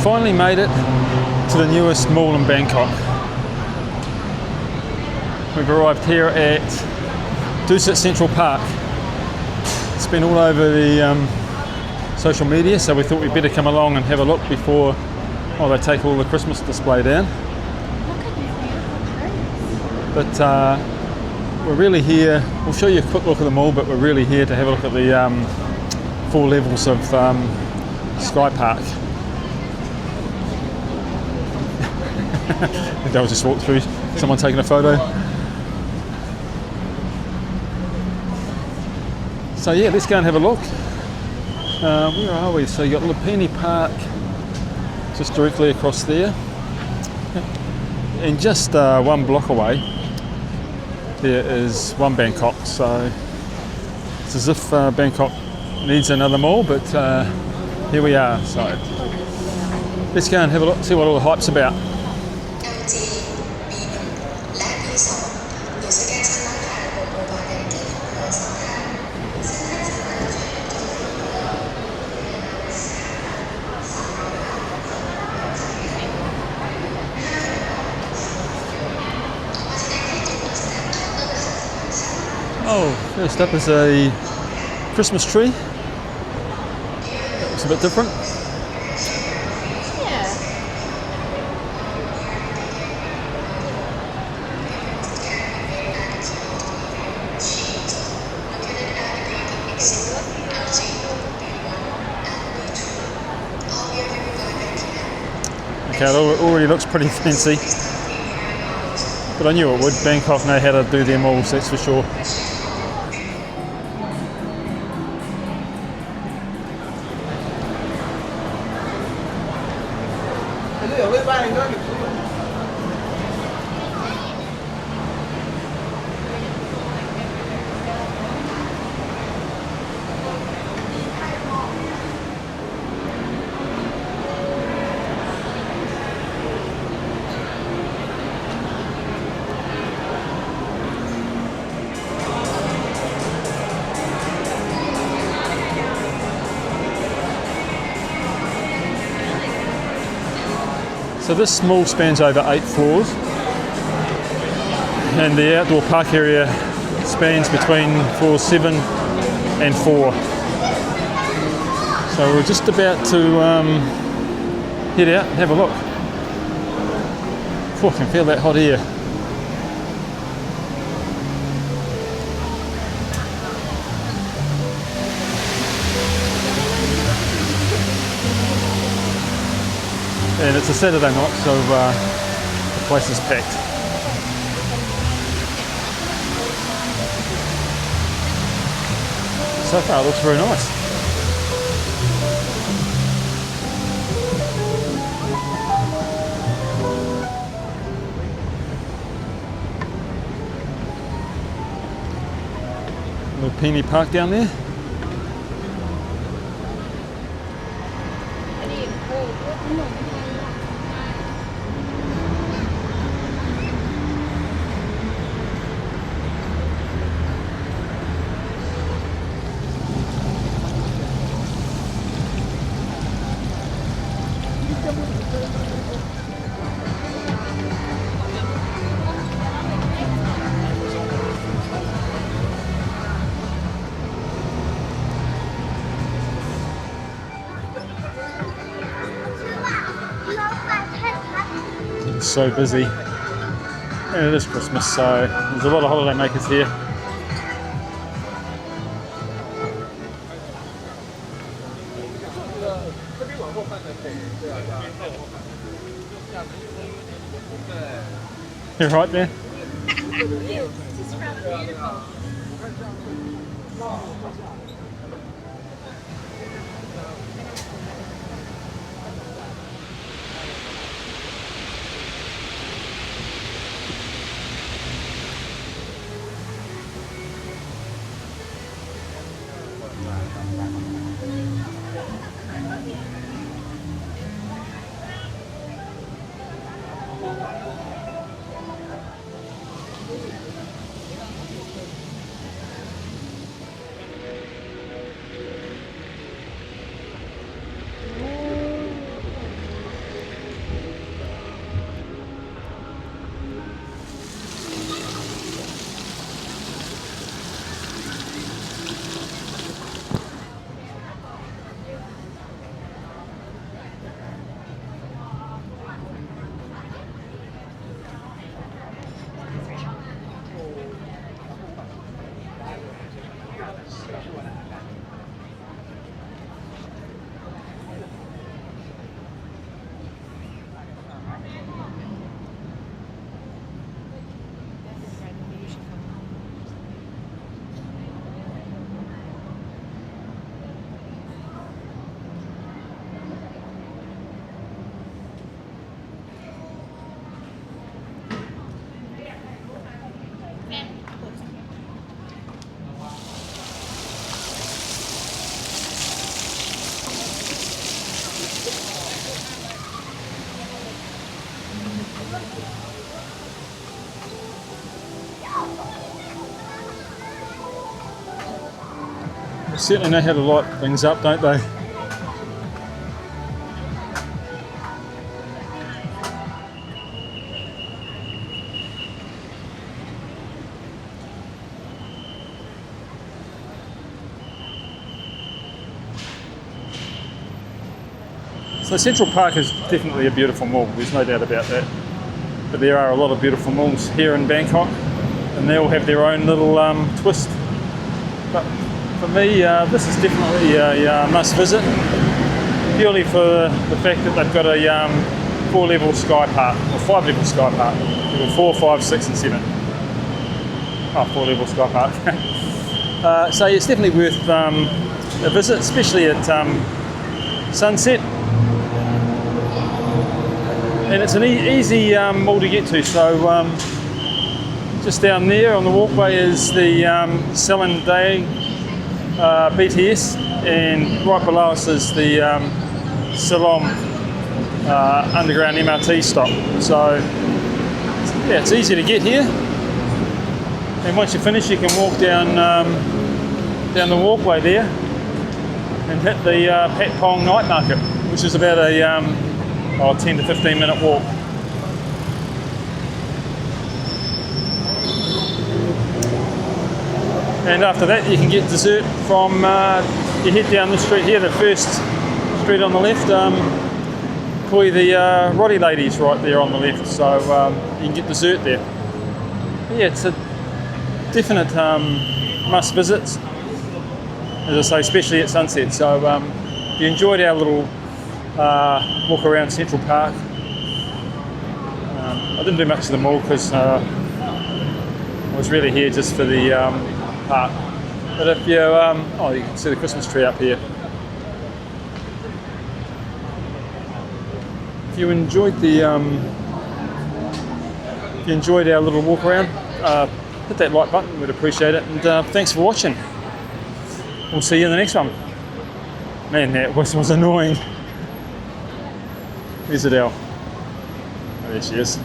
finally made it to the newest mall in Bangkok. We've arrived here at Dusit Central Park. It's been all over the social media, so we thought we'd better come along and have a look before they take all the Christmas display down. But we're really here, we'll show you a quick look at the mall, but we're really here to have a look at the 4 levels of Sky Park. They'll just walk through, someone taking a photo. So yeah, let's go and have a look. Where are we? So you got Lumphini Park just directly across there. And just 1 block away, there is One Bangkok. So it's as if Bangkok needs another mall, but here we are. So let's go and have a look, see what all the hype's about. Oh, first up is a Christmas tree. That looks a bit different. Yeah. Okay, it already looks pretty fancy. But I knew it would. Bangkok know how to do their malls, that's for sure. So this mall spans over 8 floors, and the outdoor park area spans between floors 7 and 4. So we're just about to head out and have a look. Oh, I can feel that hot air. And it's a Saturday night, so the place is packed. So far it looks very nice. Lumphini Park down there. It's so busy, and it is Christmas, so there's a lot of holiday makers here. You're right there. It's rather beautiful. certainly know how to light things up, don't they? So Central Park is definitely a beautiful mall, there's no doubt about that. But there are a lot of beautiful malls here in Bangkok, and they all have their own little twist. But for me, this is definitely a must visit, purely for the fact that they've got a 4-level sky park, or 5-level sky park. Level 4, 5, 6 and 7. Oh, 4-level sky park. So it's definitely worth a visit, especially at sunset. And it's an easy mall to get to, so just down there on the walkway is the Thailand BTS, and right below us is the Siloam underground MRT stop. So yeah, it's easy to get here, and once you finish you can walk down down the walkway there and hit the Pat Pong night market, which is about a 10 to 15 minute walk. And after that you can get dessert from, you head down the street here, the first street on the left, probably the Roddy Ladies right there on the left, so you can get dessert there. But yeah, it's a definite must visit, as I say, especially at sunset. So if you enjoyed our little walk around Central Park. I didn't do much of the mall because I was really here just for the park. But if you, you can see the Christmas tree up here. If you enjoyed the, if you enjoyed our little walk around, hit that like button. We'd appreciate it. And thanks for watching. We'll see you in the next one. Man, that was annoying. Where's Adele? Oh, there she is.